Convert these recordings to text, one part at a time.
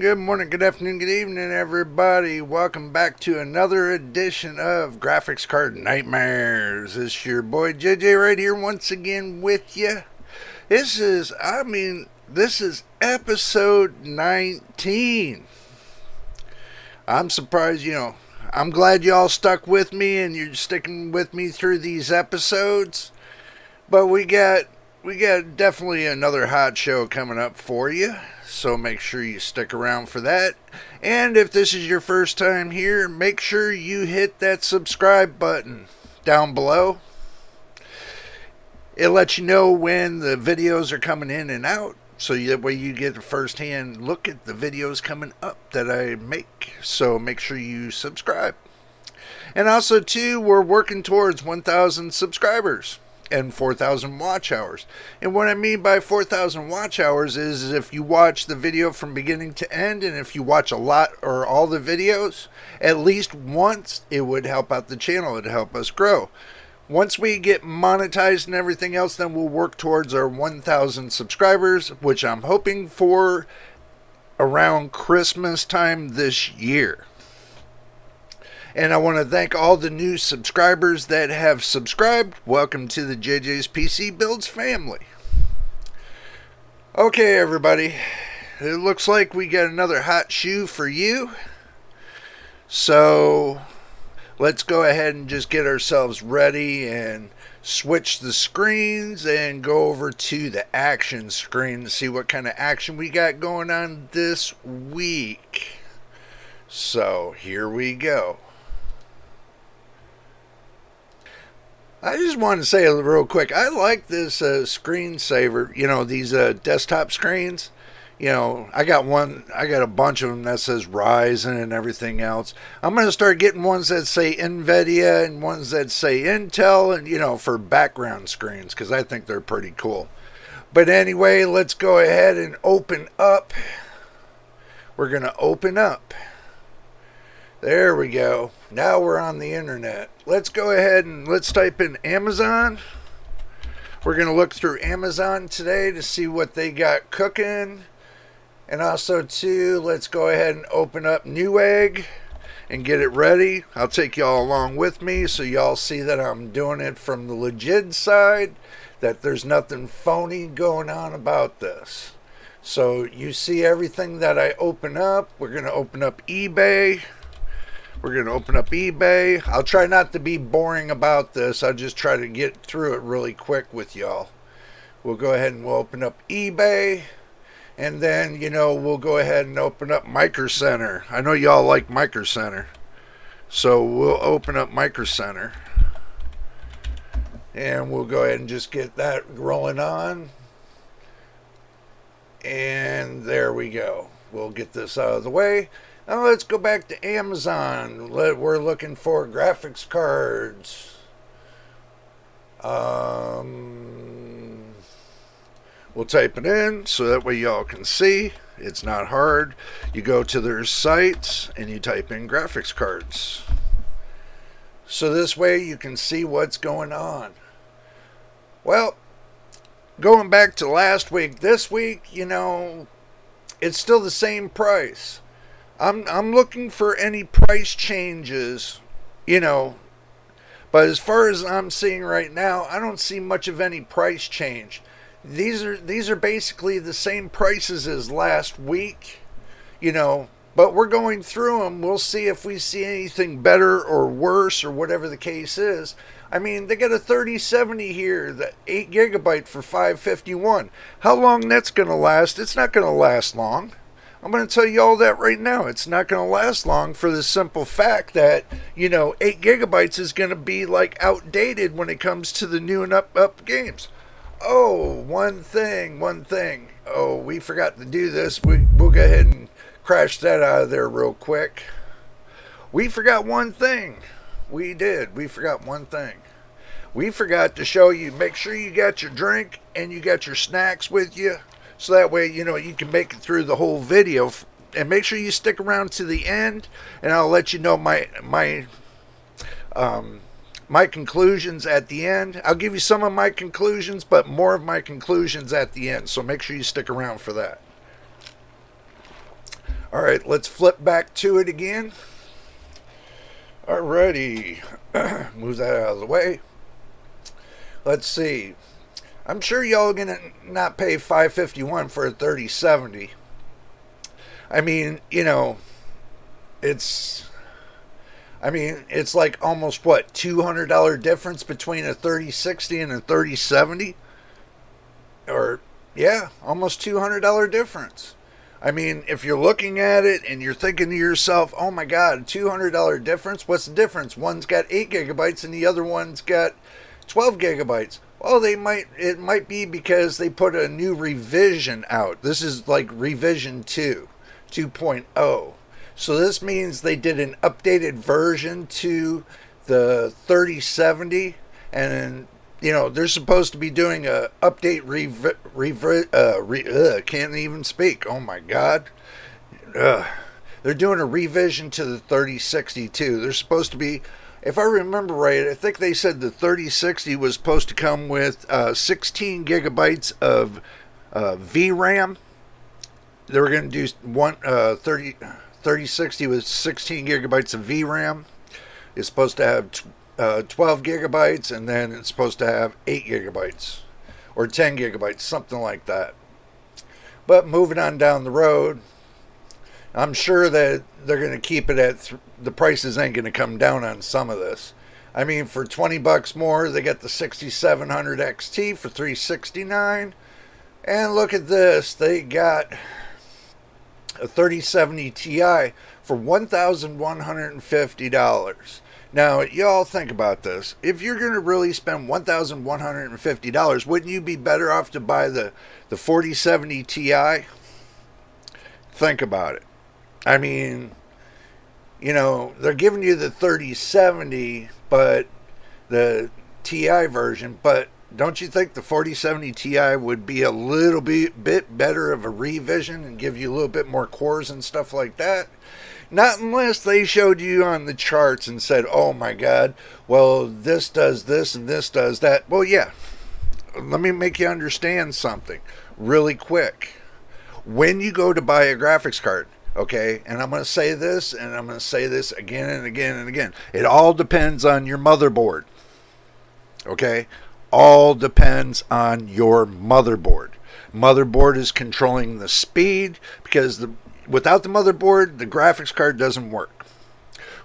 good morning, good afternoon, good evening, everybody. Welcome back to another edition of Graphics Card Nightmares. It's your boy JJ right here once again with you. This is episode 19. I'm surprised, I'm glad y'all stuck with me and you're sticking with me through these episodes. But we got definitely another hot show coming up for you. So make sure you stick around for that. And if this is your first time here, make sure you hit that subscribe button down below. It lets you know when the videos are coming in and out. So that way you get a first-hand look at the videos coming up that I make. So make sure you subscribe. And also, too, we're working towards 1,000 subscribers and 4,000 watch hours. And what I mean by 4,000 watch hours is if you watch the video from beginning to end, and if you watch a lot or all the videos at least once, it would help out the channel. It would help us grow. Once we get monetized and everything else, then we'll work towards our 1,000 subscribers, which I'm hoping for around Christmas time this year. And I want to thank all the new subscribers that have subscribed. Welcome to the JJ's PC Builds family. Okay, everybody. It looks like we got another hot shoe for you. So let's go ahead and just get ourselves ready and switch the screens and go over to the action screen to see what kind of action we got going on this week. So here we go. I just want to say real quick, I like this screensaver, these desktop screens. I got a bunch of them that says Ryzen and everything else. I'm going to start getting ones that say nvidia and ones that say Intel and, for background screens because I think they're pretty cool. But anyway, let's go ahead and open up. We're going to open up. There we go. Now we're on the internet. Let's go ahead and let's type in Amazon. We're going to look through Amazon today to see what they got cooking. And also, too, let's go ahead and open up Newegg and get it ready. I'll take y'all along with me so y'all see that I'm doing it from the legit side, that there's nothing phony going on about this. So you see everything that I open up. We're going to open up eBay. We're going to open up eBay. I'll try not to be boring about this. I'll just try to get through it really quick with y'all. We'll go ahead and we'll open up eBay. And then, we'll go ahead and open up Micro Center. I know y'all like Micro Center. So we'll open up Micro Center. And we'll go ahead and just get that rolling on. And there we go. We'll get this out of the way. Now let's go back to Amazon. We're looking for graphics cards. We'll type it in so that way y'all can see. It's not hard. You go to their sites and you type in graphics cards. So this way you can see what's going on. Well, going back to last week, this week, it's still the same price. I'm looking for any price changes, but as far as I'm seeing right now, I don't see much of any price change. These are basically the same prices as last week, but we're going through them. We'll see if we see anything better or worse or whatever the case is. I mean, they got a 3070 here, the 8 gigabyte for $551. How long that's going to last? It's not going to last long. I'm going to tell you all that right now. It's not going to last long for the simple fact that, 8 gigabytes is going to be like outdated when it comes to the new and up games. Oh, one thing. Oh, we forgot to do this. We'll go ahead and crash that out of there real quick. We forgot one thing. We did. We forgot one thing. We forgot to show you, make sure you got your drink and you got your snacks with you. So that way, you can make it through the whole video. And make sure you stick around to the end. And I'll let you know my conclusions at the end. I'll give you some of my conclusions, but more of my conclusions at the end. So make sure you stick around for that. All right, let's flip back to it again. Alrighty, move that out of the way. Let's see. I'm sure y'all gonna not pay $551 for a 3070. I mean, it's it's like almost what, $200 difference between a 3060 and a 3070, or yeah, almost $200 difference. I mean, if you're looking at it and you're thinking to yourself, "Oh my God, $200 difference? What's the difference? One's got 8 gigabytes and the other one's got 12 gigabytes." Well, it might be because they put a new revision out. This is like revision 2.0. So this means they did an updated version to the 3070, and they're supposed to be doing a update can't even speak. Oh my God. They're doing a revision to the 3060 too. They're supposed to be, if I remember right, I think they said the 3060 was supposed to come with 16 gigabytes of VRAM. They were going to do 3060 with 16 gigabytes of VRAM. It's supposed to have 12 gigabytes, and then it's supposed to have 8 gigabytes or 10 gigabytes, something like that. But moving on down the road, I'm sure that they're going to keep it at the prices ain't going to come down on some of this. I mean, for $20 more, they got the 6700 XT for $369, and look at this, they got a 3070 Ti for $1,150. Now, y'all think about this. If you're going to really spend $1,150, wouldn't you be better off to buy the 4070 Ti? Think about it. I mean, they're giving you the 3070, but the Ti version, but don't you think the 4070 Ti would be a little bit better of a revision and give you a little bit more cores and stuff like that? Not unless they showed you on the charts and said, "Oh my God, well, this does this and this does that." Well, yeah. Let me make you understand something really quick. When you go to buy a graphics card, okay, and I'm going to say this and I'm going to say this again and again and again. It all depends on your motherboard. Okay? All depends on your motherboard. Motherboard is controlling the speed, because without the motherboard, the graphics card doesn't work.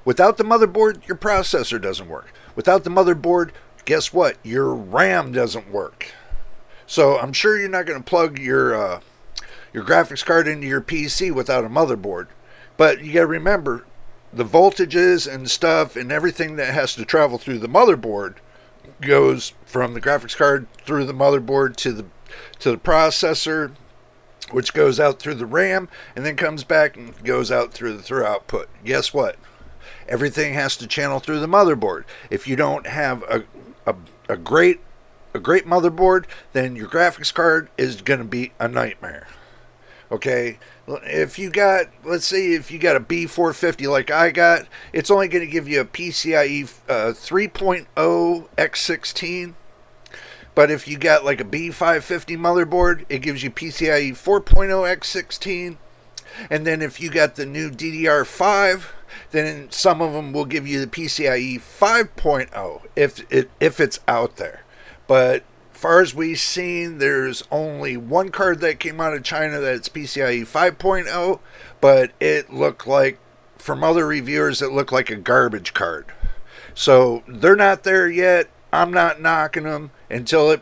Without the motherboard, your processor doesn't work. Without the motherboard, guess what? Your RAM doesn't work. So I'm sure you're not going to plug your graphics card into your PC without a motherboard. But you got to remember, the voltages and stuff and everything that has to travel through the motherboard goes from the graphics card through the motherboard to the processor, which goes out through the RAM and then comes back and goes out through the through output. Guess what? Everything has to channel through the motherboard. If you don't have a great motherboard, then your graphics card is going to be a nightmare. Okay, if you got, let's say if you got a B450 like I got, it's only going to give you a PCIe 3.0 x16. But if you got like a B550 motherboard, it gives you PCIe 4.0 x16. And then if you got the new DDR5, then some of them will give you the PCIe 5.0 if it's out there. But far as we've seen, there's only one card that came out of China that's PCIe 5.0, but it looked like, from other reviewers, it looked like a garbage card. So they're not there yet. I'm not knocking them until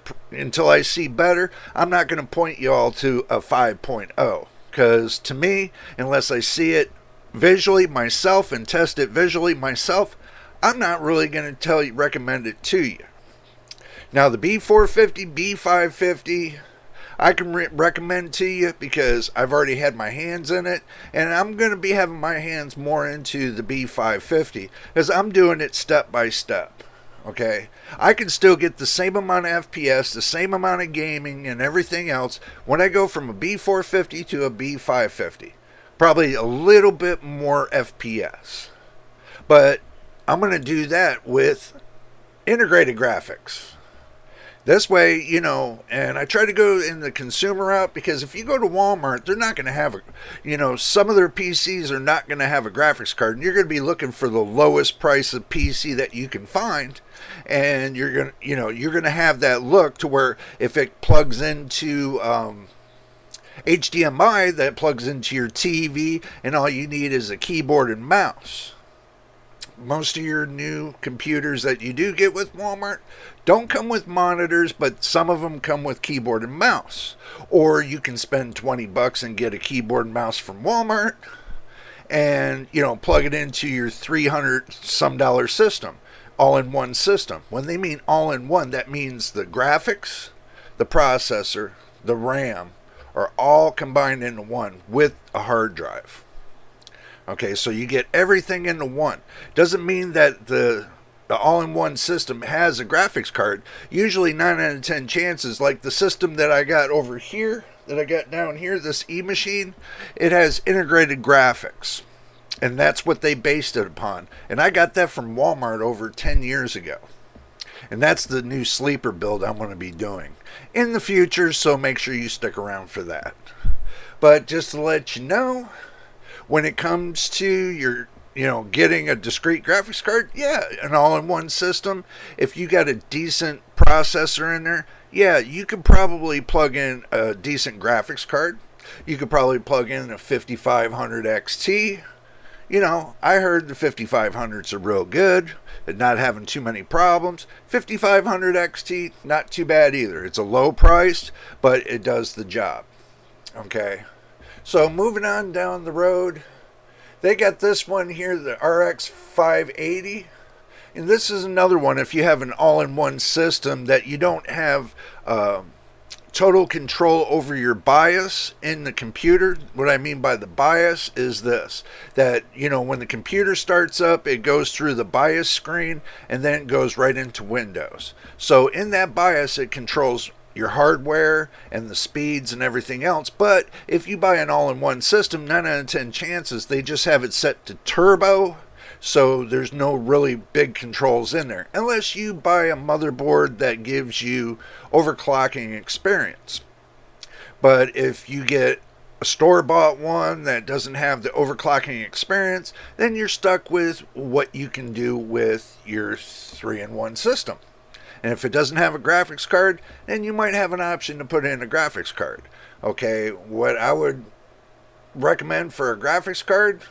I see better. I'm not going to point you all to a 5.0, because to me, unless I see it visually myself and test it visually myself, I'm not really going to recommend it to you. Now, the B450, B550, I can recommend to you because I've already had my hands in it, and I'm going to be having my hands more into the B550 because I'm doing it step by step. Okay, I can still get the same amount of FPS, the same amount of gaming and everything else when I go from a B450 to a B550. Probably a little bit more FPS. But I'm going to do that with integrated graphics. This way, and I try to go in the consumer route, because if you go to Walmart, they're not going to have some of their PCs are not going to have a graphics card, and you're going to be looking for the lowest price of PC that you can find, and you're going to have that look to where if it plugs into HDMI, that plugs into your TV, and all you need is a keyboard and mouse. Most of your new computers that you do get with Walmart don't come with monitors, but some of them come with keyboard and mouse. Or you can spend $20 and get a keyboard and mouse from Walmart and, plug it into your $300 some dollar system, all in one system. When they mean all in one, that means the graphics, the processor, the RAM are all combined into one with a hard drive. Okay, so you get everything into one. Doesn't mean that the all-in-one system has a graphics card. Usually 9 out of 10 chances, like the system that I got over here, that I got down here, this E-machine, it has integrated graphics. And that's what they based it upon. And I got that from Walmart over 10 years ago. And that's the new sleeper build I'm going to be doing in the future, so make sure you stick around for that. But just to let you know, when it comes to your, getting a discrete graphics card, yeah, an all-in-one system, if you got a decent processor in there, yeah, you could probably plug in a decent graphics card. You could probably plug in a 5500 XT. I heard the 5500s are real good and not having too many problems. 5500 XT, not too bad either. It's a low price, but it does the job. Okay. So moving on down the road, they got this one here, the RX 580. And this is another one, if you have an all-in-one system that you don't have total control over your BIOS in the computer. What I mean by the BIOS is this, that, when the computer starts up, it goes through the BIOS screen and then it goes right into Windows. So in that BIOS, it controls your hardware and the speeds and everything else. But if you buy an all-in-one system, 9 out of 10 chances they just have it set to turbo, so there's no really big controls in there, unless you buy a motherboard that gives you overclocking experience. But if you get a store-bought one that doesn't have the overclocking experience, then you're stuck with what you can do with your 3-in-1 system. And if it doesn't have a graphics card, then you might have an option to put in a graphics card. Okay, what I would recommend for a graphics card,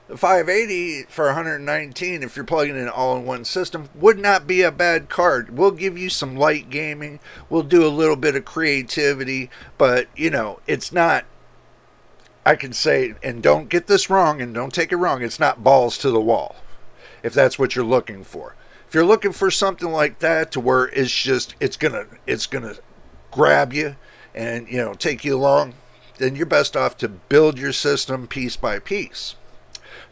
the 580 for 119, if you're plugging in an all-in-one system, would not be a bad card. We'll give you some light gaming. We'll do a little bit of creativity, but, it's not, I can say, and don't get this wrong and don't take it wrong, it's not balls to the wall, if that's what you're looking for. If you're looking for something like that to where it's gonna grab you and take you along, then you're best off to build your system piece by piece.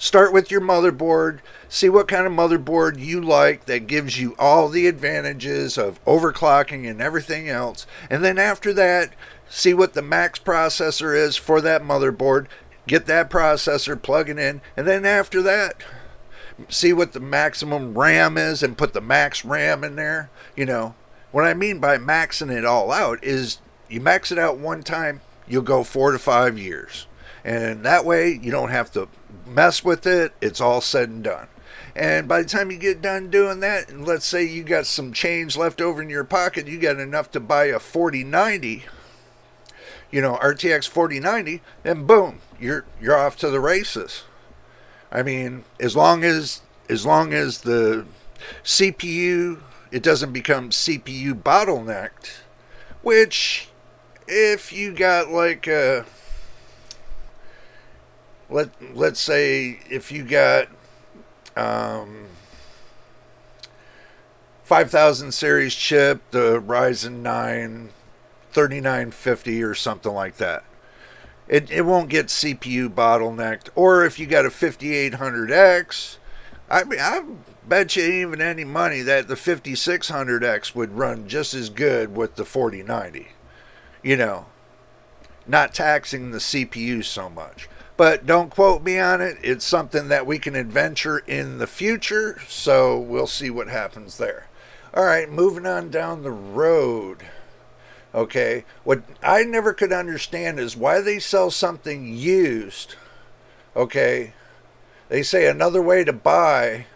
Start with your motherboard, see what kind of motherboard you like that gives you all the advantages of overclocking and everything else, and then after that, see what the max processor is for that motherboard, get that processor, plug it in, and then after that, see what the maximum RAM is and put the max RAM in there. What I mean by maxing it all out is you max it out one time, you'll go 4 to 5 years. And that way you don't have to mess with it. It's all said and done. And by the time you get done doing that, and let's say you got some change left over in your pocket, you got enough to buy a 4090, RTX 4090, then boom, you're off to the races. I mean, as long as the CPU, it doesn't become CPU bottlenecked, which if you got like a, let's say if you got 5000 series chip, the Ryzen 9 3950 or something like that, it won't get CPU bottlenecked. Or if you got a 5800X, I bet you even any money that the 5600X would run just as good with the 4090. Not taxing the CPU so much. But don't quote me on it. It's something that we can adventure in the future, so we'll see what happens there. All right, moving on down the road. Okay, what I never could understand is why they sell something used. Okay, they say another way to buy,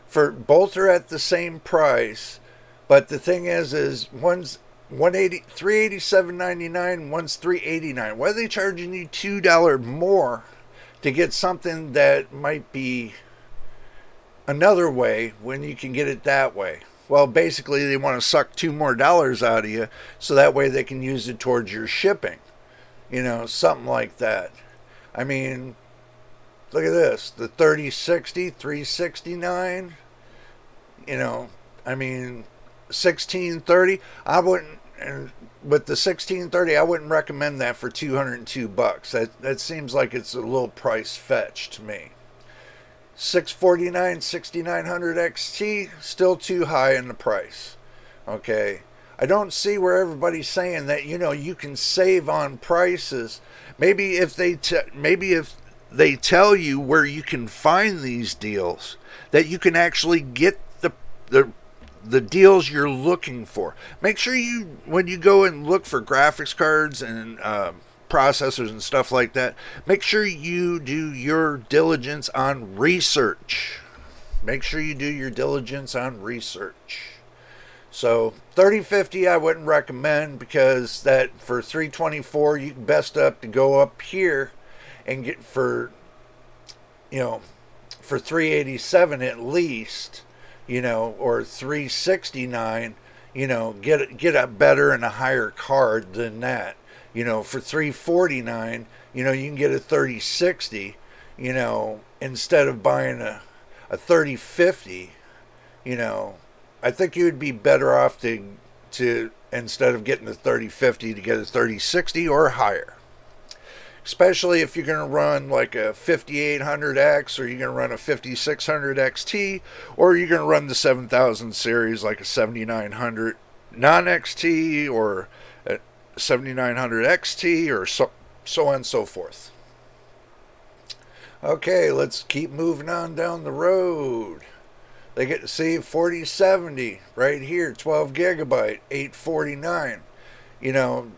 for both are at the same price, but the thing is one's 180 387.99, one's 389. Why are they charging you $2 more to get something that might be another way when you can get it that way? Well, basically they want to suck two more dollars out of you so that way they can use it towards your shipping. Something like that. I mean, look at this. The 3060, 369. I mean, 1630. I wouldn't, with the 1630, I wouldn't recommend that for $202. That seems like it's a little price fetch to me. 649, 6900 XT, still too high in the price. Okay. I don't see where everybody's saying that you can save on prices. Maybe if they tell you where you can find these deals, that you can actually get the deals you're looking for. Make sure when you go and look for graphics cards and processors and stuff like that, make sure you do your diligence on research. Make sure you do your diligence on research. So 3050 I wouldn't recommend, because that for 324 you can best up to go up here and get for 387 at least, or 369, get a better and a higher card than that. For 349, you can get a 3060, instead of buying a 3050. I think you would be better off to instead of getting a 3050 to get a 3060 or higher. Especially if you're going to run like a 5800X, or you're going to run a 5600 XT, or you're going to run the 7000 series like a 7900 non-XT, or a 7900 XT, or so on and so forth. Okay, let's keep moving on down the road. They get to see 4070 right here, 12 gigabyte, $849.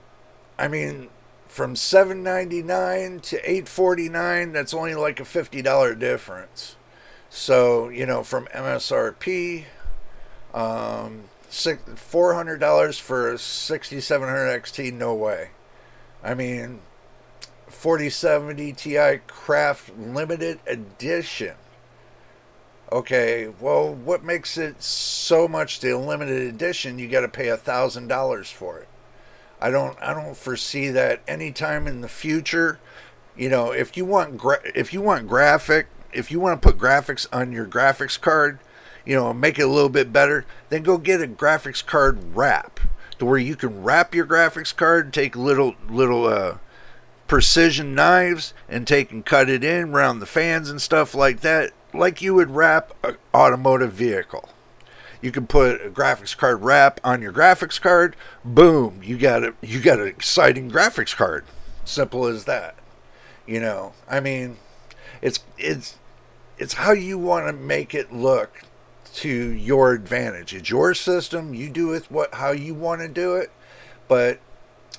I mean, from $799 to $849, that's only like a $50 difference. So, from MSRP, $400 for a 6700 XT, no way. I mean, 4070 Ti Craft Limited Edition. Okay, well, what makes it so much the limited edition? You got to pay $1,000 for it. I don't foresee that anytime in the future. If you want if you want to put graphics on your graphics card, make it a little bit better, then go get a graphics card wrap, to where you can wrap your graphics card, take little precision knives and take and cut it in around the fans and stuff like that, like you would wrap an automotive vehicle. You can put a graphics card wrap on your graphics card. Boom, you got an exciting graphics card. Simple as that. I mean, it's how you want to make it look to your advantage. It's your system. You do it how you want to do it. But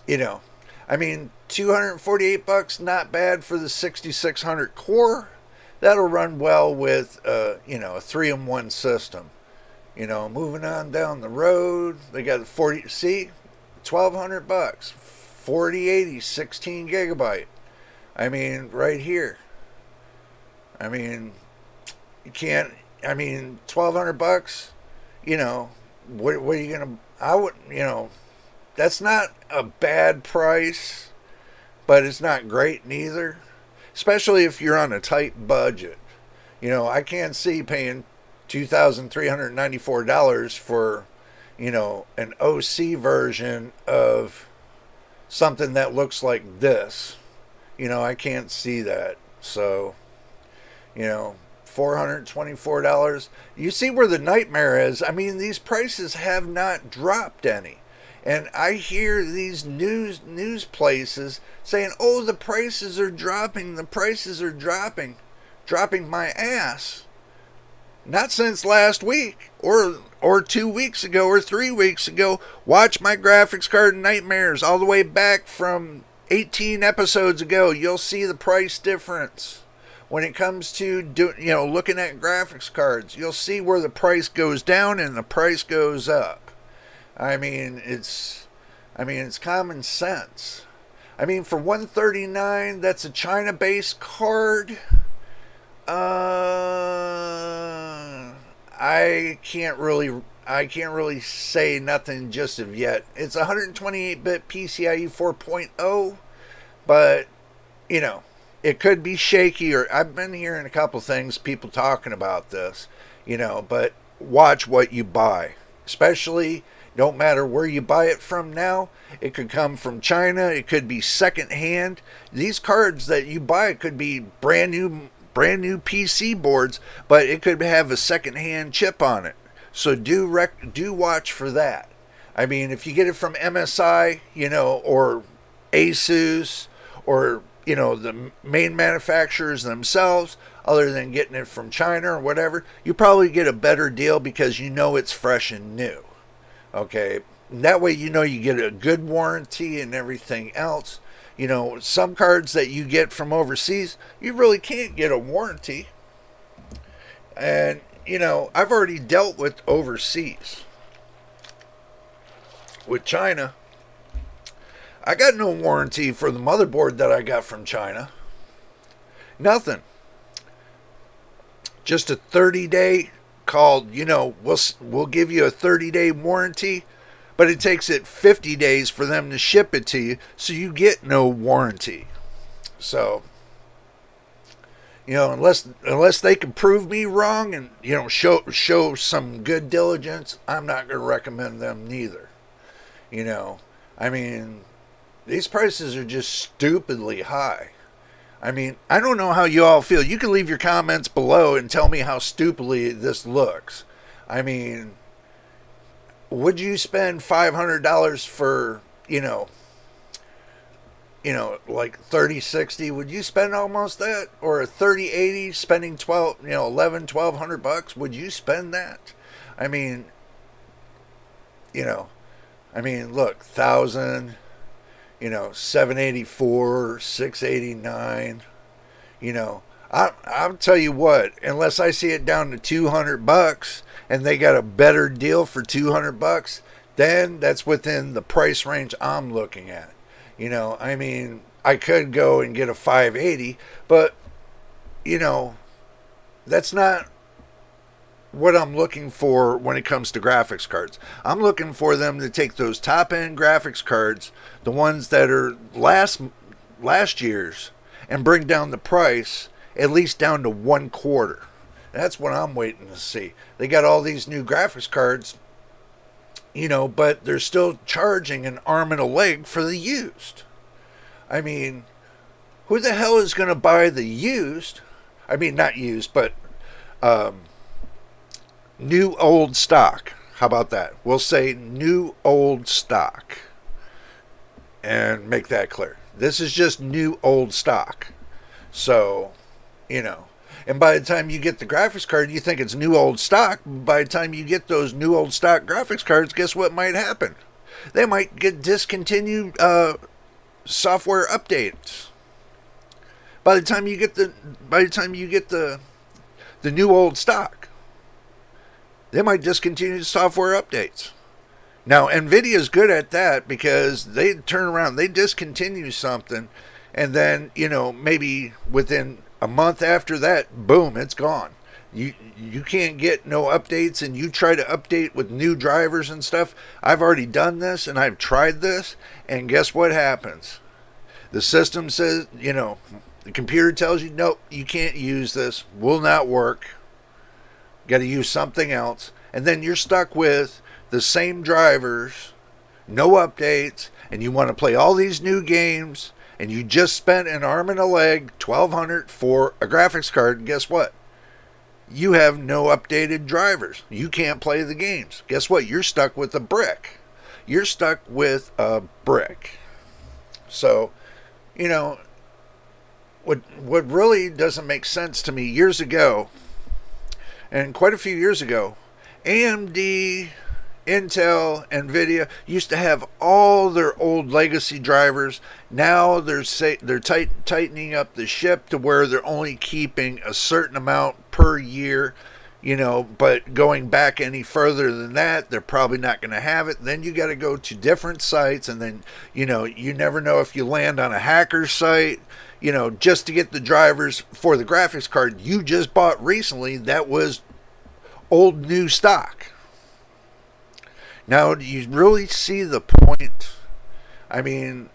I mean, $248, not bad for the 6600 core. That'll run well with a 3-in-1 system. Moving on down the road, they got $1,200, 4080, 16 gigabyte. I mean, right here. I mean, you can't. I mean, $1,200. What are you gonna? I would. That's not a bad price, but it's not great neither. Especially if you're on a tight budget. I can't see paying $2,394 for, an OC version of something that looks like this. I can't see that. So, $424. You see where the nightmare is. I mean, these prices have not dropped any. And I hear these news places saying, "Oh, the prices are dropping. The prices are dropping." Dropping my ass. Not since last week or or 2 weeks ago or 3 weeks ago, watch my graphics card nightmares all the way back from 18 episodes ago. You'll see the price difference when it comes to looking at graphics cards. You'll see where the price goes down and the price goes up. I mean, it's common sense. I mean, for $139, that's a China-based card. I can't really say nothing just of yet. It's 128-bit PCIe 4.0, but it could be shaky. Or I've been hearing a couple things, people talking about this, But watch what you buy, especially. Don't matter where you buy it from now. It could come from China. It could be secondhand. These cards that you buy could be brand new PC boards, but it could have a secondhand chip on it. So do watch for that. I mean, if you get it from MSI, or Asus, or the main manufacturers themselves, other than getting it from China or whatever, you probably get a better deal because it's fresh and new. Okay, that way you get a good warranty and everything else. Some cards that you get from overseas, you really can't get a warranty. And, I've already dealt with overseas. With China, I got no warranty for the motherboard that I got from China. Nothing. Just a 30-day called, we'll give you a 30-day warranty, but it takes it 50 days for them to ship it to you, so you get no warranty. So, unless they can prove me wrong and, show some good diligence, I'm not going to recommend them neither. I mean, these prices are just stupidly high. I mean, I don't know how you all feel. You can leave your comments below and tell me how stupidly this looks. I mean, would you spend $500 for, like 3060? Would you spend almost that? Or a 3080 spending 1200 bucks? Would you spend that? I mean, look, 1,000, 784, 689, I'll tell you what, unless I see it down to 200 bucks and they got a better deal for 200 bucks, then that's within the price range I'm looking at. I could go and get a 580, but that's not what I'm looking for when it comes to graphics cards. I'm looking for them to take those top-end graphics cards, the ones that are last year's, and bring down the price at least down to 1/4. That's what I'm waiting to see. They got all these new graphics cards, but they're still charging an arm and a leg for the used. I mean, who the hell is going to buy the used? I mean, not used, but new old stock. How about that? We'll say new old stock and make that clear. This is just new old stock. So, and by the time you get the graphics card, you think it's new old stock. By the time you get those new old stock graphics cards, guess what might happen? They might get discontinued software updates. By the time you get the new old stock, they might discontinue software updates. Now, nvidia is good at that because they turn around, they discontinue something, and then maybe within a month after that, boom, it's gone. You can't get no updates, and you try to update with new drivers and stuff. I've already done this, and I've tried this, and guess what happens? The system says, the computer tells you, nope, you can't use this, will not work. Got to use something else. And then you're stuck with the same drivers, no updates, and you want to play all these new games, and you just spent an arm and a leg, $1,200 for a graphics card, and guess what? You have no updated drivers. You can't play the games. Guess what? You're stuck with a brick. You're stuck with a brick. So, what really doesn't make sense to me years ago, and quite a few years ago, AMD, Intel, nvidia used to have all their old legacy drivers. Now they're tightening up the ship to where they're only keeping a certain amount per year, but going back any further than that, they're probably not going to have it. Then you got to go to different sites, and then you never know if you land on a hacker site, just to get the drivers for the graphics card you just bought recently that was old new stock. Now, do you really see the point? I mean,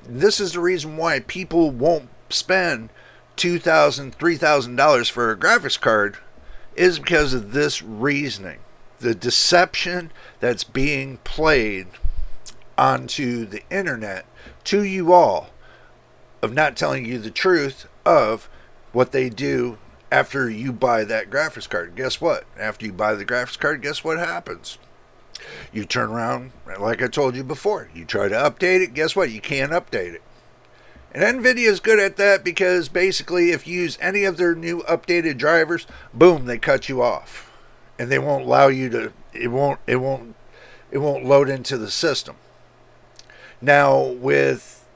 this is the reason why people won't spend $2,000, $3,000 for a graphics card, is because of this reasoning. The deception that's being played onto the internet to you all, of not telling you the truth of what they do after you buy that graphics card. Guess what? After you buy the graphics card, guess what happens? You turn around, like I told you before, you try to update it, guess what? You can't update it. And nvidia is good at that, because basically if you use any of their new updated drivers, boom, they cut you off. And they won't allow you to, it won't load into the system. Now with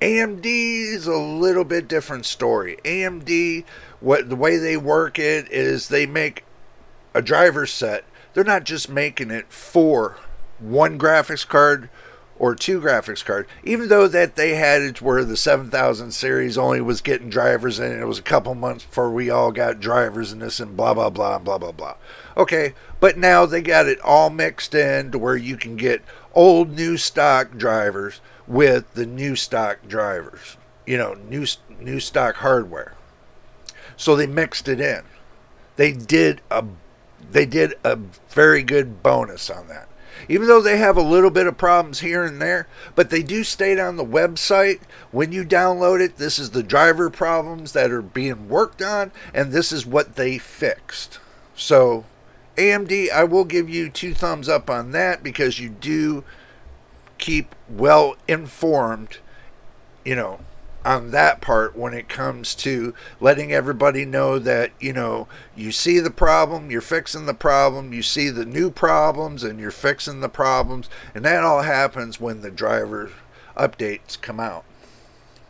AMD is a little bit different story. AMD, the way they work it is they make a driver set. They're not just making it for one graphics card or two graphics cards, even though that they had it where the 7000 series only was getting drivers in, and it was a couple months before we all got drivers in this, and blah blah blah and blah blah blah. Okay, but now they got it all mixed in to where you can get old new stock drivers with the new stock drivers, new stock hardware. So they mixed it in. They did a very good bonus on that. Even though they have a little bit of problems here and there, but they do state on the website when you download it, this is the driver problems that are being worked on, and this is what they fixed. So AMD, I will give you 2 thumbs up on that, because you do keep well informed, on that part when it comes to letting everybody know that, you see the problem, you're fixing the problem, you see the new problems, and you're fixing the problems, and that all happens when the driver updates come out.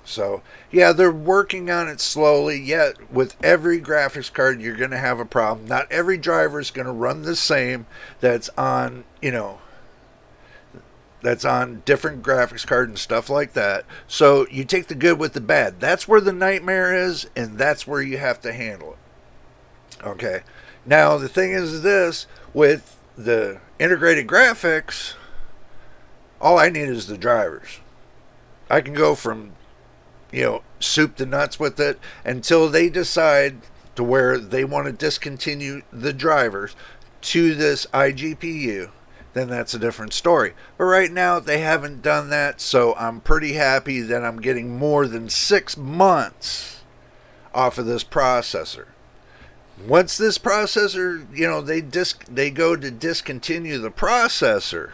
So, yeah, they're working on it slowly, yet with every graphics card you're going to have a problem. Not every driver is going to run the same that's on, that's on different graphics cards and stuff like that. So you take the good with the bad. That's where the nightmare is, and that's where you have to handle it. Okay. Now the thing is this, with the integrated graphics, all I need is the drivers. I can go from, soup to nuts with it until they decide to where they want to discontinue the drivers to this iGPU. Then that's a different story. But right now, they haven't done that, so I'm pretty happy that I'm getting more than 6 months off of this processor. Once this processor, they go to discontinue the processor,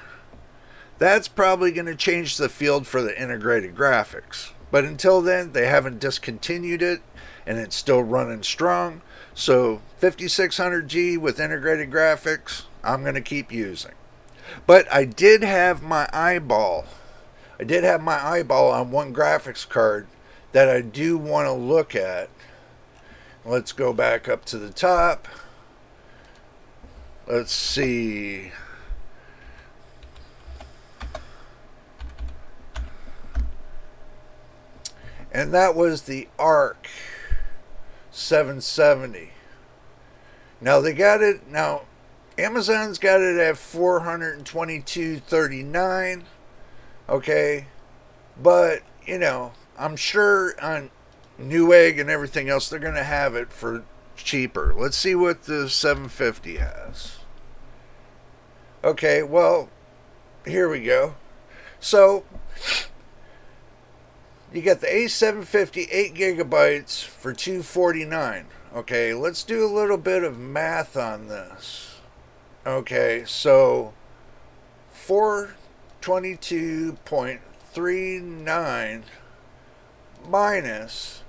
that's probably going to change the field for the integrated graphics. But until then, they haven't discontinued it, and it's still running strong. So 5600G with integrated graphics, I'm going to keep using. But I did have my eyeball on one graphics card that I do want to look at. Let's go back up to the top. Let's see. And that was the ARC 770. Now they got it. Now Amazon's got it at $422.39. Okay, but I'm sure on Newegg and everything else they're gonna have it for cheaper. Let's see what the 750 has. Okay, well, here we go. So you got the A750 8 gigabytes for $249. Okay, let's do a little bit of math on this. Okay, so 422.39 minus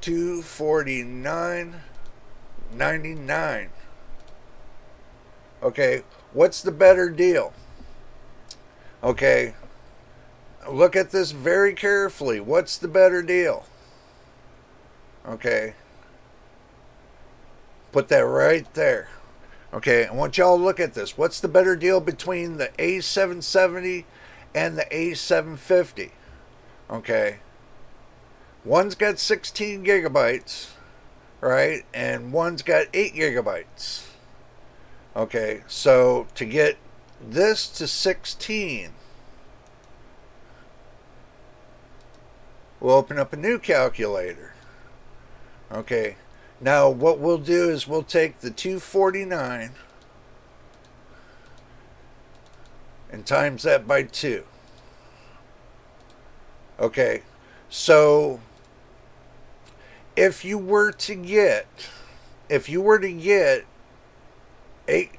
249.99. Okay, what's the better deal? Okay, look at this very carefully. What's the better deal? Okay, put that right there. Okay, I want y'all to look at this. What's the better deal between the A770 and the A750? Okay, one's got 16 gigabytes, right? And one's got 8 gigabytes. Okay, so to get this to 16, we'll open up a new calculator. Okay, now what we'll do is we'll take the 249 and times that by 2. Okay, so if you were to get 8,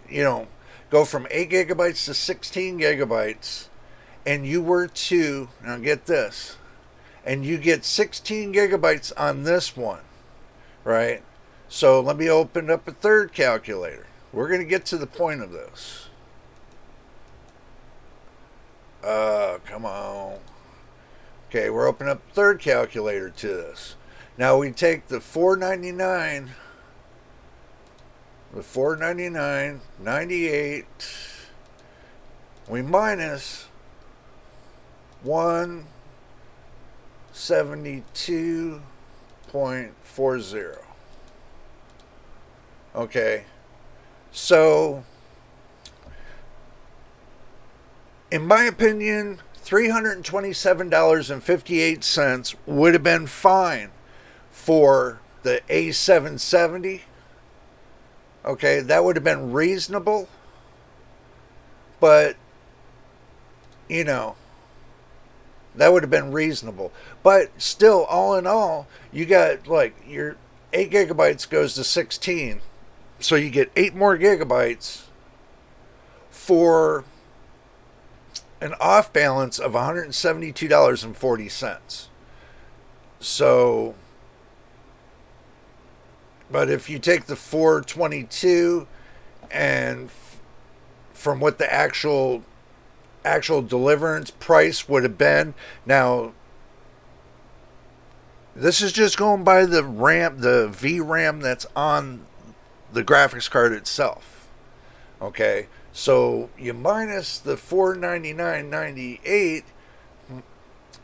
go from 8 gigabytes to 16 gigabytes, and you were to, now get this, and you get 16 gigabytes on this one, right? So let me open up a third calculator. We're going to get to the point of this. Come on. Okay, we're opening up a third calculator to this. Now we take the 499, 98, we minus 172.40. Okay, so in my opinion, $327.58 would have been fine for the A770. Okay, that would have been reasonable. But, that would have been reasonable. But still, all in all, you got like your 8 gigabytes goes to 16. So you get 8 more gigabytes for an off balance of $172.40. So, but if you take the 422 and from what the actual deliverance price would have been, now this is just going by the VRAM that's on the graphics card itself. Okay, so you minus the $499.98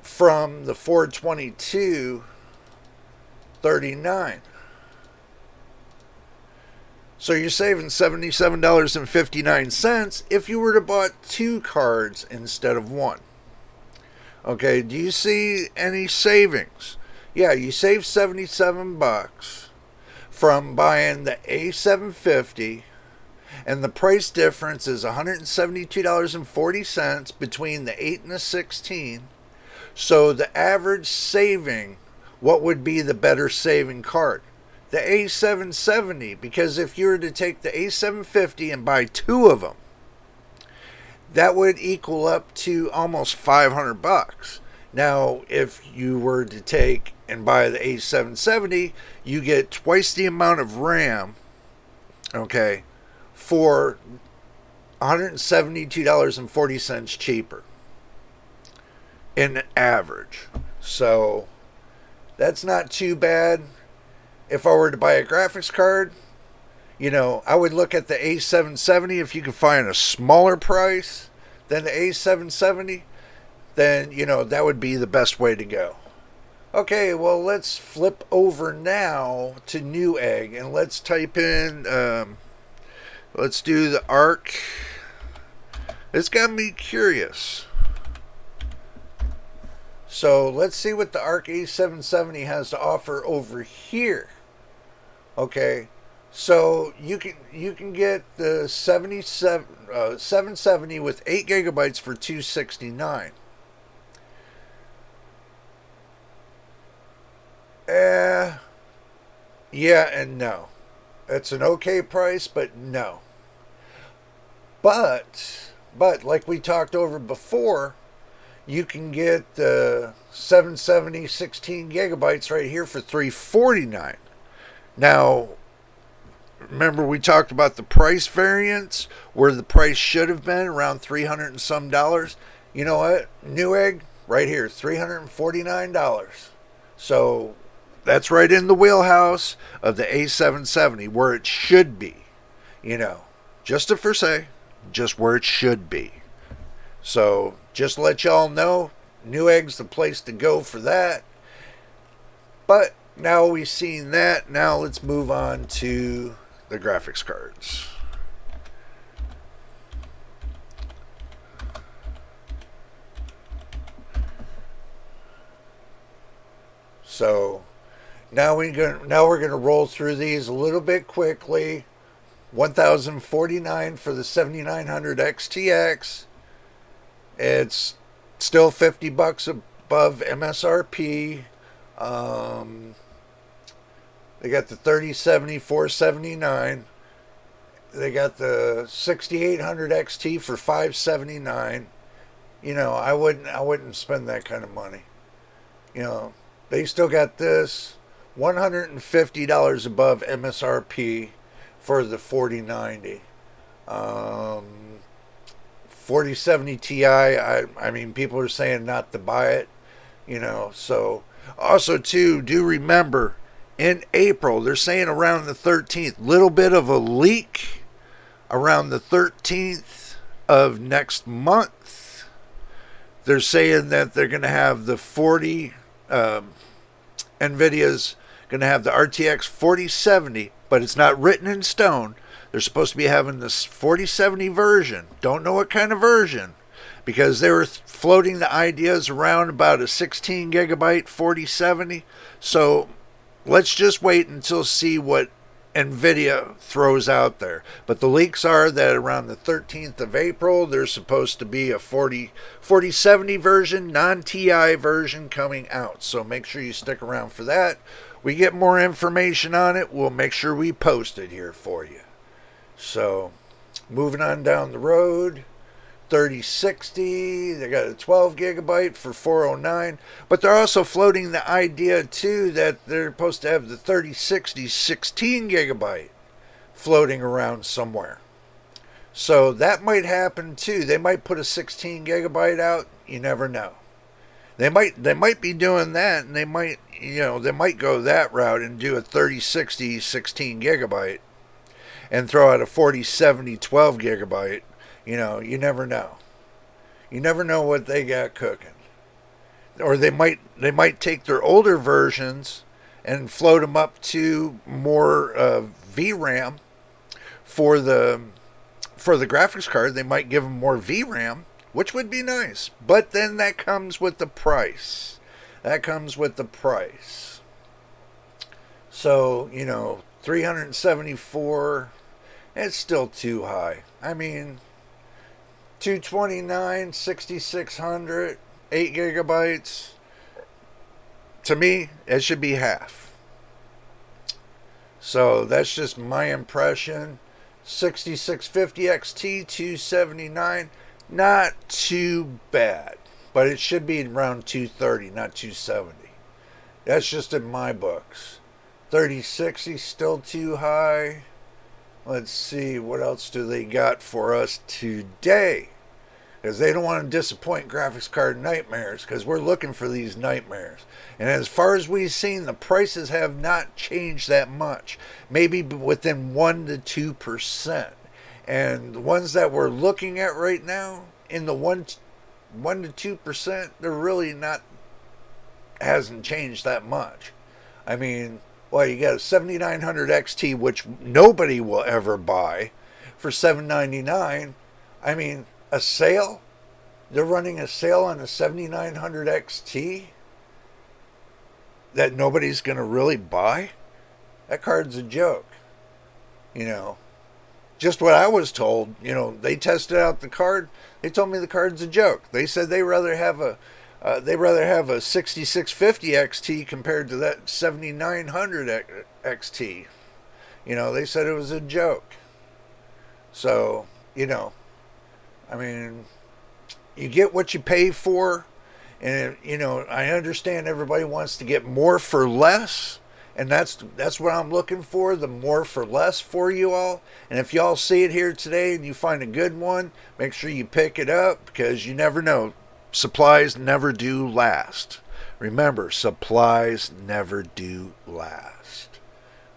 from the $422.39. So you're saving $77.59 if you were to buy 2 cards instead of 1. Okay, do you see any savings? Yeah, you save $77 from buying the A750, and the price difference is $172.40 between the 8 and the 16. So the average saving, what would be the better saving card? The A770, because if you were to take the A750 and buy 2 of them, that would equal up to almost $500. Now, if you were to take and buy the A770, you get twice the amount of RAM, okay, for $172.40 cheaper in average. So that's not too bad. If I were to buy a graphics card, I would look at the A770. If you can find a smaller price than the A770, then, that would be the best way to go. Okay, well, let's flip over now to Newegg, and let's type in, let's do the ARC. It's got me curious. So let's see what the ARC A770 has to offer over here. Okay, so you can get the 770 with 8 gigabytes for $269. Yeah and no. It's an okay price, but no. But like we talked over before, you can get the 770 16 gigabytes right here for $349. Now, remember we talked about the price variance where the price should have been around 300 and some dollars. You know what? Newegg right here, $349. So that's right in the wheelhouse of the A770 where it should be. You know, just a for say, just where it should be. So just to let y'all know, Newegg's the place to go for that. But now we've seen that. Now let's move on to the graphics cards. So now we're gonna roll through these a little bit quickly. 1049 for the 7900 XTX. It's still $50 above MSRP. They got the 3070 479. They got the 6800 XT for 579. You know, I wouldn't spend that kind of money. You know, they still got this $150 above MSRP for the 4090. 4070 Ti, I mean, people are saying not to buy it, you know. So also too, do remember in April, they're saying around the 13th, little bit of a leak around the 13th of next month. They're saying that they're going to have the 40 NVIDIA's going to have the RTX 4070, but it's not written in stone. They're supposed to be having this 4070 version. Don't know what kind of version, because they were floating the ideas around about a 16 gigabyte 4070. So let's just wait until see what NVIDIA throws out there. But the leaks are that around the 13th of April, there's supposed to be a 4070 version, non-TI version coming out. So make sure you stick around for that. We get more information on it, we'll make sure we post it here for you. So moving on down the road, 3060, they got a 12 gigabyte for 409, but they're also floating the idea too that they're supposed to have the 3060 16 gigabyte floating around somewhere. So that might happen too. They might put a 16 gigabyte out, you never know. They might be doing that, and they might go that route and do a 3060 16 gigabyte and throw out a 4070 12 gigabyte. You know, you never know. You never know what they got cooking. Or they might take their older versions and float them up to more VRAM for the graphics card. They might give them more VRAM, which would be nice. But then that comes with the price. So, you know, 374, it's still too high. I mean, 229, 6600, 8 gigabytes. To me, it should be half. So that's just my impression. 6650 XT, 279, not too bad. But it should be around 230, not 270. That's just in my books. 3060 still too high. Let's see, what else do they got for us today? Because they don't want to disappoint graphics card nightmares, because we're looking for these nightmares. And as far as we've seen, the prices have not changed that much. Maybe within 1 to 2%. And the ones that we're looking at right now, in the 1 to 2%, they're really not, hasn't changed that much. I mean, well, you got a 7900 XT, which nobody will ever buy, for $799. I mean, a sale? They're running a sale on a 7900 XT that nobody's going to really buy? That card's a joke. You know, just what I was told. You know, they tested out the card. They told me the card's a joke. They said they'd rather have a 6650 XT compared to that 7900 XT. You know, they said it was a joke. So, you know, I mean, you get what you pay for. And, you know, I understand everybody wants to get more for less. And that's what I'm looking for, the more for less for you all. And if y'all see it here today and you find a good one, make sure you pick it up, because you never know. Supplies never do last. Remember, supplies never do last.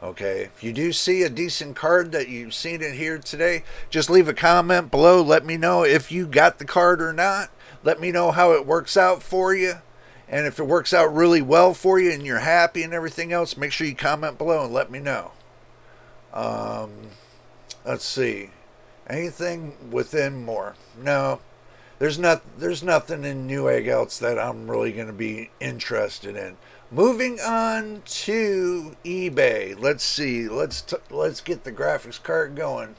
Okay, if you do see a decent card that you've seen it here today, just leave a comment below. Let me know if you got the card or not. Let me know how it works out for you. And if it works out really well for you and you're happy and everything else, make sure you comment below and let me know. Um, let's see. Anything within more? No. There's nothing in Newegg else that I'm really going to be interested in. Moving on to eBay. Let's see. Let's get the graphics card going.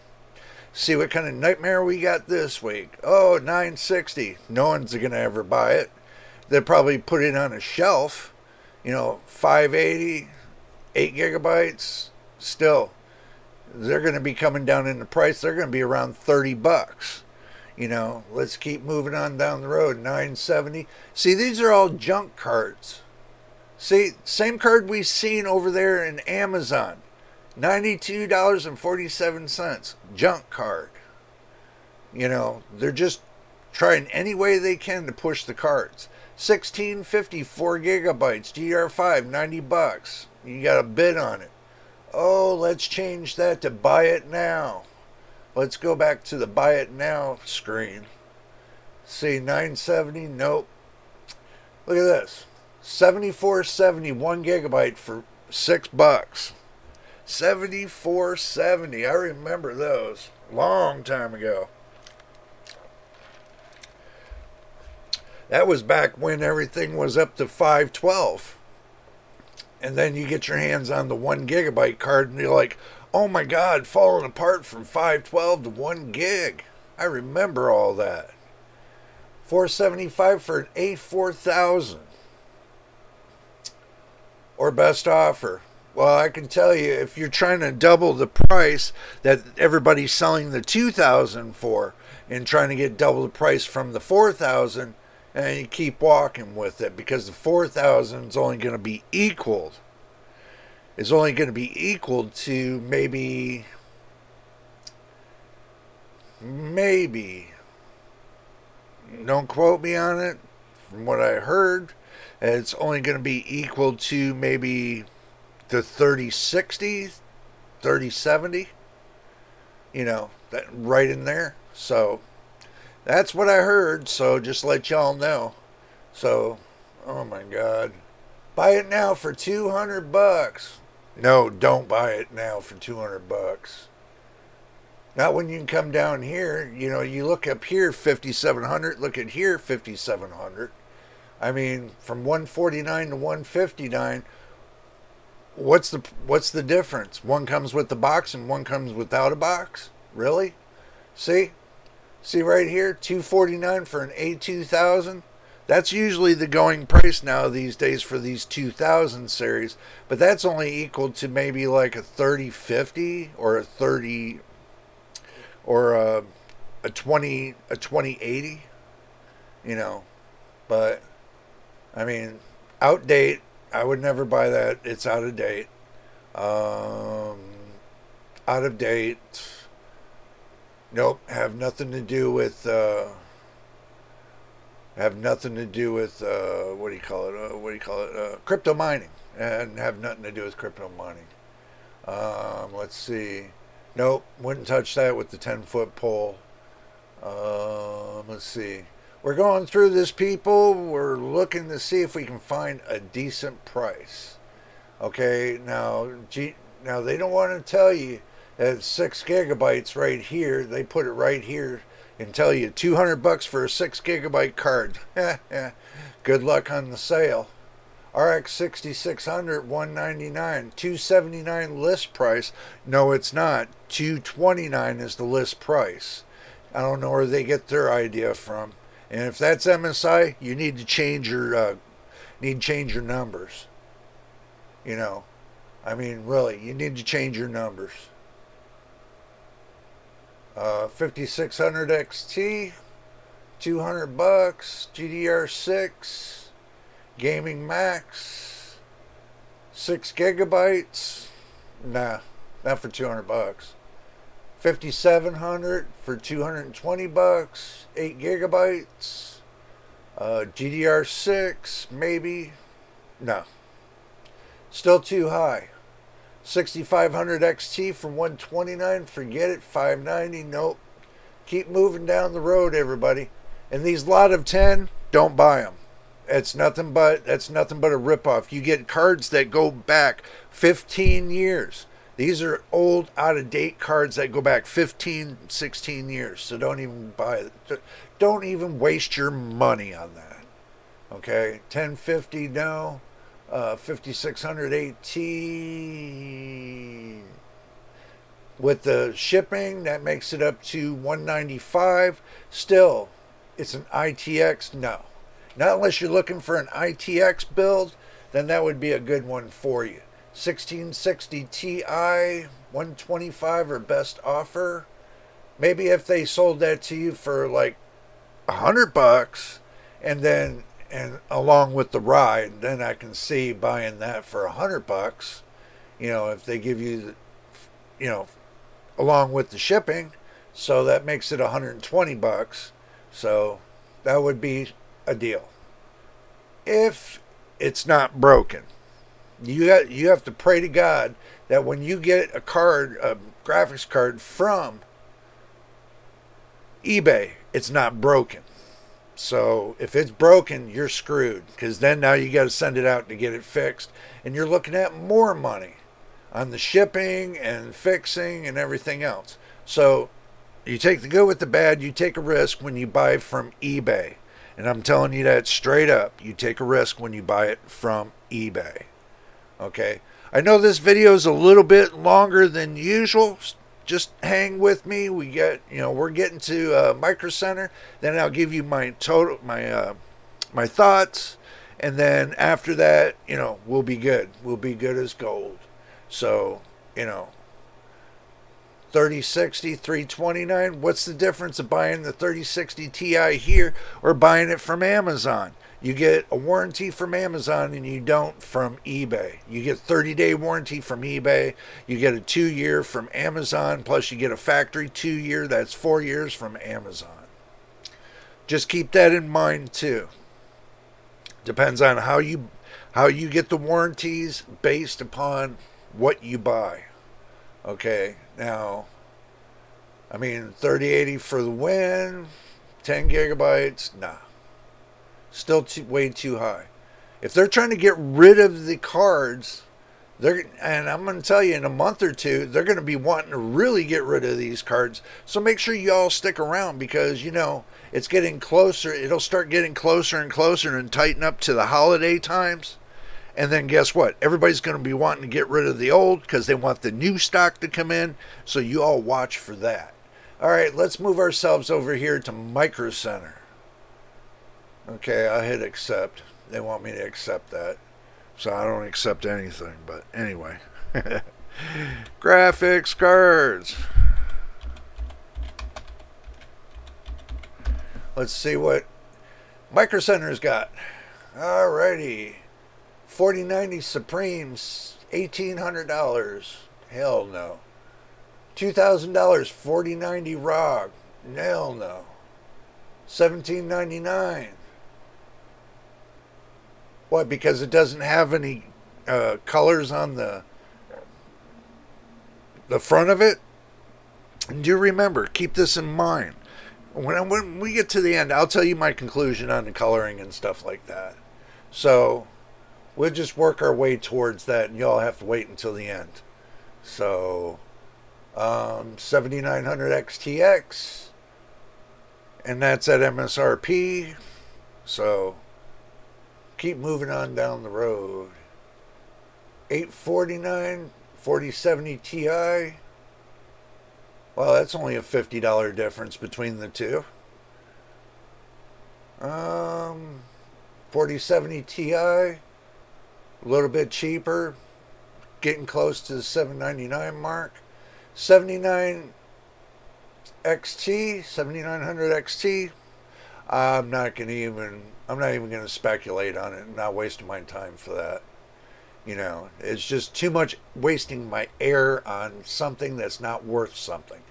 See what kind of nightmare we got this week. Oh, 960. No one's going to ever buy it. They'll probably put it on a shelf. 580, 8 gigabytes. Still, they're going to be coming down in the price. They're going to be around $30. Let's keep moving on down the road. 970. See, these are all junk cards. See, same card we've seen over there in Amazon. $92.47. Junk card. They're just trying any way they can to push the cards. 1650, 4 gigabytes, GDR5, $90. You got a bid on it. Oh, let's change that to buy it now. Let's go back to the buy it now screen. See, 970, nope. Look at this. 7470, 1 gigabyte for $6. 7470, I remember those. Long time ago. That was back when everything was up to 512. And then you get your hands on the 1 gigabyte card and you're like, oh my God, falling apart from 512 to 1 gig. I remember all that. $475 for an A4000. Or best offer. Well, I can tell you, if you're trying to double the price that everybody's selling the 2000 for and trying to get double the price from the 4000, and you keep walking with it, because the 4000 is only going to be equaled. It's only going to be equal to maybe, don't quote me on it, from what I heard, it's only going to be equal to maybe the 3060, 3070, that right in there. So that's what I heard, so just let y'all know. So, oh my God. Buy it now for $200. No, don't buy it now for $200. Not when you can come down here. You look up here, 5,700. Look at here, 5,700. I mean, from 149 to 159. What's the difference? One comes with the box and one comes without a box. Really? See right here, $249 for an A2000. That's usually the going price now these days for these 2000 series, but that's only equal to maybe like a 3050 or a 30 or a 2080, But I mean, outdate. I would never buy that. It's out of date. Out of date. Nope. Have nothing to do with. What do you call it? Crypto mining, and have nothing to do with crypto mining. Let's see. Nope. Wouldn't touch that with the 10-foot pole. Let's see. We're going through this, people. We're looking to see if we can find a decent price. Okay, now they don't want to tell you that 6 gigabytes right here. They put it right here and tell you $200 for a 6 gigabyte card. Good luck on the sale. RX 6600, $199, $279 list price. No, it's not. $229 is the list price. I don't know where they get their idea from. And if that's MSI, you need to change your numbers. I mean, really, you need to change your numbers. 5600 XT, $200, GDR6, Gaming Max, 6 gigabytes, nah, not for 200 bucks. 5700 for 220 bucks, 8 gigabytes. GDR6, maybe. No, still too high. 6500 XT for 129, forget it. 590, nope. Keep moving down the road, everybody. And these lot of 10, don't buy them. That's nothing but a ripoff. You get cards that go back 15 years. These are old, out of date cards that go back 15, 16 years. So don't even buy it. Don't even waste your money on that. Okay, 1050, no. 5600 AT with the shipping, that makes it up to 195. Still, it's an ITX, no. Not unless you're looking for an ITX build, then that would be a good one for you. 1660 Ti, 125 or best offer. Maybe if they sold that to you for like $100, and along with the ride, then I can see buying that for $100. If they give you, along with the shipping, so that makes it $120. So that would be a deal. If it's not broken, you have to pray to God that when you get a graphics card from eBay, it's not broken. So if it's broken, you're screwed, because then now you got to send it out to get it fixed, and you're looking at more money on the shipping and fixing and everything else. So you take the good with the bad. You take a risk when you buy from eBay, and I'm telling you that straight up. You take a risk when you buy it from eBay. Okay, I know this video is a little bit longer than usual. Just hang with me. We're getting to Micro Center. Then I'll give you my thoughts, and then after that, we'll be good. We'll be good as gold. So, 3060, 329. What's the difference of buying the 3060 Ti here or buying it from Amazon? You get a warranty from Amazon and you don't from eBay. You get 30-day warranty from eBay. You get a 2-year from Amazon, plus you get a factory 2-year. That's 4 years from Amazon. Just keep that in mind too. Depends on how you get the warranties based upon what you buy. Okay, now, 3080 for the win, 10 gigabytes, nah. Still way too high. If they're trying to get rid of the cards, and I'm going to tell you, in a month or two, they're going to be wanting to really get rid of these cards. So make sure you all stick around, because, it's getting closer. It'll start getting closer and closer and tighten up to the holiday times. And then guess what? Everybody's going to be wanting to get rid of the old because they want the new stock to come in. So you all watch for that. All right, let's move ourselves over here to Micro Center. Okay, I hit accept. They want me to accept that. So I don't accept anything. But anyway. Graphics cards. Let's see what Micro Center's got. Alrighty. 4090 Supremes, $1,800. Hell no. $2,000 4090 ROG. Hell no. $1,799. What? Because it doesn't have any colors on the front of it? And do remember, keep this in mind. When we get to the end, I'll tell you my conclusion on the coloring and stuff like that. So we'll just work our way towards that, and y'all have to wait until the end. So 7900 XTX, and that's at MSRP. So keep moving on down the road. 849 4070 Ti. Well, that's only a $50 difference between the two. 4070 Ti, a little bit cheaper, getting close to the $799 mark. 79 XT, 7900 XT. I'm not even going to speculate on it. I'm not wasting my time for that. It's just too much wasting my air on something that's not worth something.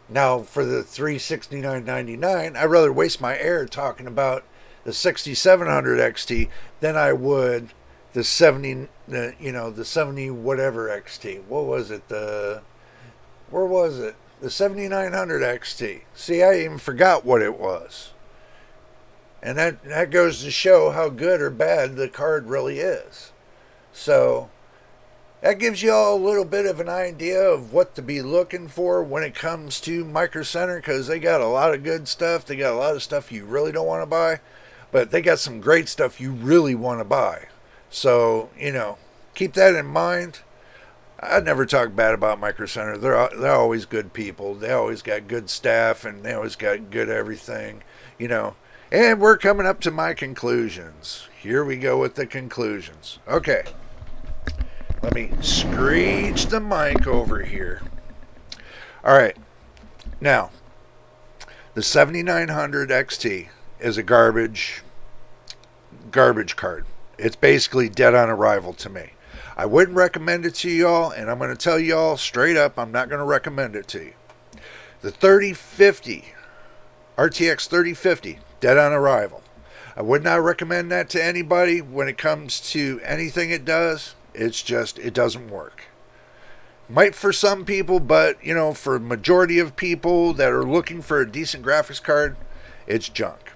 Now, for the 369.99, I'd rather waste my air talking about the 6700 XT than I would the 70, the 70 whatever XT. What was it? Where was it? The 7900 XT. See, I even forgot what it was. And that goes to show how good or bad the card really is. So that gives you all a little bit of an idea of what to be looking for when it comes to Micro Center, because they got a lot of good stuff. They got a lot of stuff you really don't want to buy, but they got some great stuff you really want to buy. So, keep that in mind. I'd never talk bad about Micro Center. They're always good people. They always got good staff, and they always got good everything, And we're coming up to my conclusions. Here we go with the conclusions. Okay. Let me screech the mic over here. All right. Now, the 7900 XT is a garbage card. It's basically dead on arrival to me. I wouldn't recommend it to y'all, and I'm going to tell y'all straight up, I'm not going to recommend it to you. The 3050, RTX 3050, dead on arrival. I would not recommend that to anybody when it comes to anything it does. It's just, it doesn't work. Might for some people, but, for majority of people that are looking for a decent graphics card, it's junk.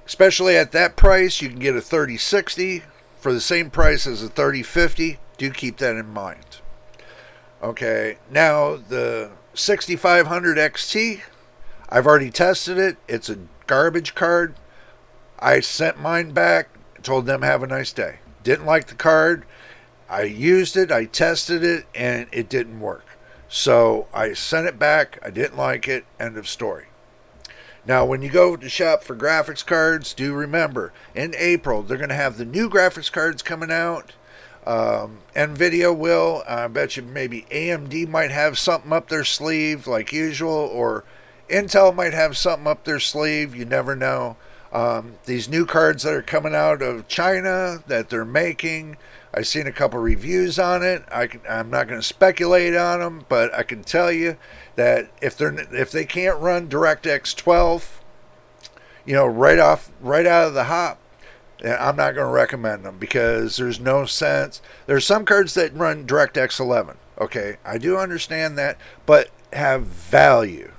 Especially at that price, you can get a 3060 for the same price as a 3050. Do keep that in mind. Okay, now the 6500 XT, I've already tested it. It's a garbage card. I sent mine back, told them have a nice day. Didn't like the card. I used it, I tested it, and it didn't work. So I sent it back. I didn't like it. End of story. Now, when you go to shop for graphics cards, do remember, in April, they're going to have the new graphics cards coming out. nvidia will. I bet you maybe AMD might have something up their sleeve like usual, or Intel might have something up their sleeve. You never know. These new cards that are coming out of China that they're making, I've seen a couple reviews on it. I'm not going to speculate on them, but I can tell you that if they can't run DirectX 12, right out of the hop, I'm not going to recommend them because there's no sense. There's some cards that run DirectX 11. Okay, I do understand that, but have value.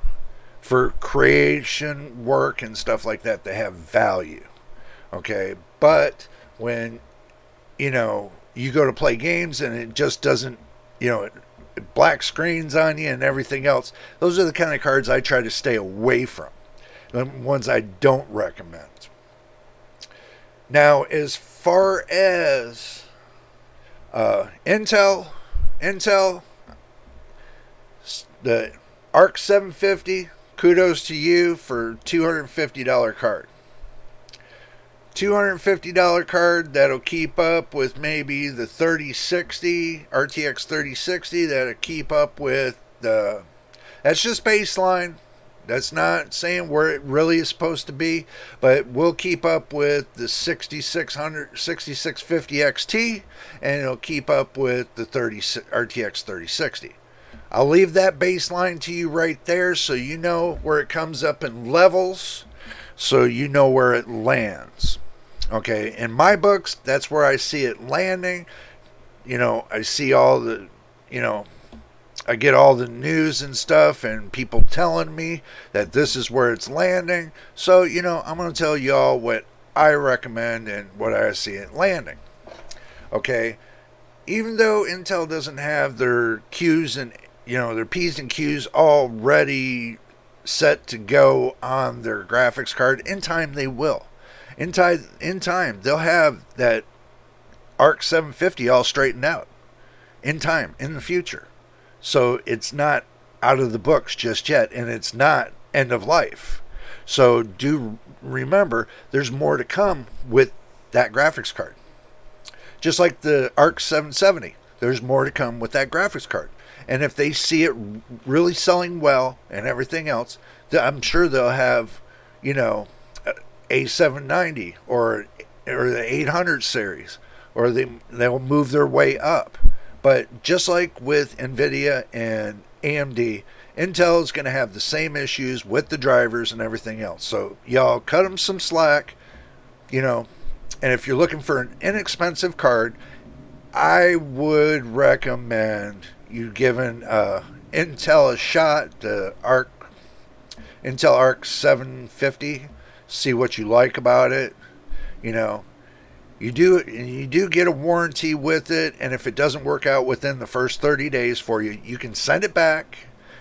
For creation work and stuff like that, they have value. Okay, but when you go to play games and it just doesn't, black screens on you and everything else, those are the kind of cards I try to stay away from. The ones I don't recommend. Now, as far as Intel, the Arc 750. Kudos to you for $250 card. $250 card that'll keep up with maybe the 3060, RTX 3060, that'll keep up with the... That's just baseline. That's not saying where it really is supposed to be, but we'll keep up with the 6650 XT, and it'll keep up with the RTX 3060. I'll leave that baseline to you right there so you know where it comes up in levels, so you know where it lands. Okay, in my books, that's where I see it landing. I see all the, I get all the news and stuff and people telling me that this is where it's landing. So, I'm going to tell y'all what I recommend and what I see it landing. Okay, even though Intel doesn't have their Qs and their P's and Q's already set to go on their graphics card. In time, they will. In time, they'll have that Arc 750 all straightened out. In time, in the future. So it's not out of the books just yet, and it's not end of life. So do remember, there's more to come with that graphics card. Just like the Arc 770, there's more to come with that graphics card. And if they see it really selling well and everything else, I'm sure they'll have, A790 or the 800 series or they'll move their way up. But just like with nvidia and AMD, Intel is going to have the same issues with the drivers and everything else. So y'all cut them some slack, you know. And if you're looking for an inexpensive card, I would recommend you giving Intel a shot. The Intel Arc 750. See what you like about it. You know, you do get a warranty with it, and if it doesn't work out within the first 30 days for you, you can send it back.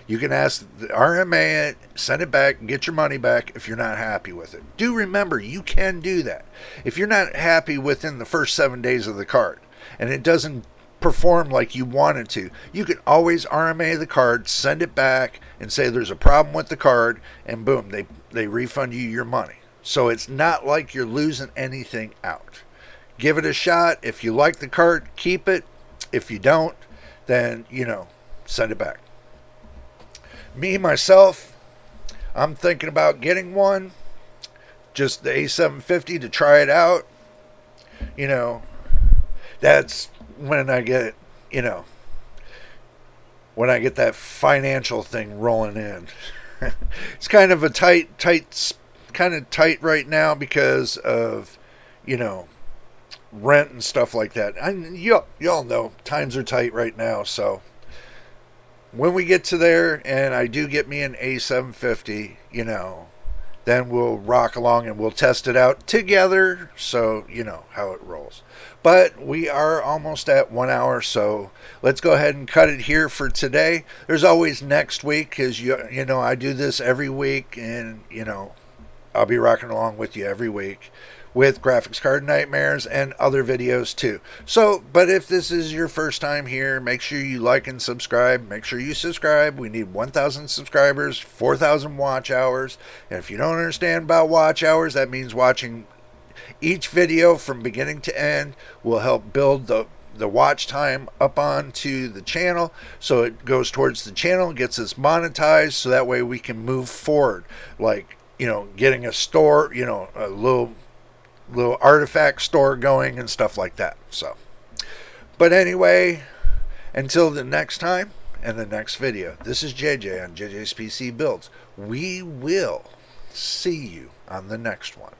You can ask the RMA it, send it back, and get your money back if you're not happy with it. Do remember, you can do that. If you're not happy within the first 7 days of the card, and it doesn't perform like you wanted to, you can always RMA the card, send it back, and say there's a problem with the card, and boom, they refund you your money. So it's not like you're losing anything out. Give it a shot. If you like the card, keep it. If you don't, then, send it back. Me, myself, I'm thinking about getting one. Just the A750 to try it out. That's when I get, when I get that financial thing rolling in. It's kind of a tight right now because of, rent and stuff like that. Y'all know times are tight right now. So when we get to there and I do get me an A750, then we'll rock along and we'll test it out together. So you know how it rolls. But we are almost at 1 hour, so let's go ahead and cut it here for today. There's always next week, because I do this every week, and I'll be rocking along with you every week with graphics card nightmares and other videos too. So, but if this is your first time here, make sure you like and subscribe. Make sure you subscribe. We need 1,000 subscribers, 4,000 watch hours. And if you don't understand about watch hours, that means watching each video from beginning to end will help build the watch time up onto the channel, so it goes towards the channel, gets us monetized, so that way we can move forward, like getting a store, a little artifact store going and stuff like that. So, but anyway, until the next time and the next video, this is JJ on JJ's PC Builds. We will see you on the next one.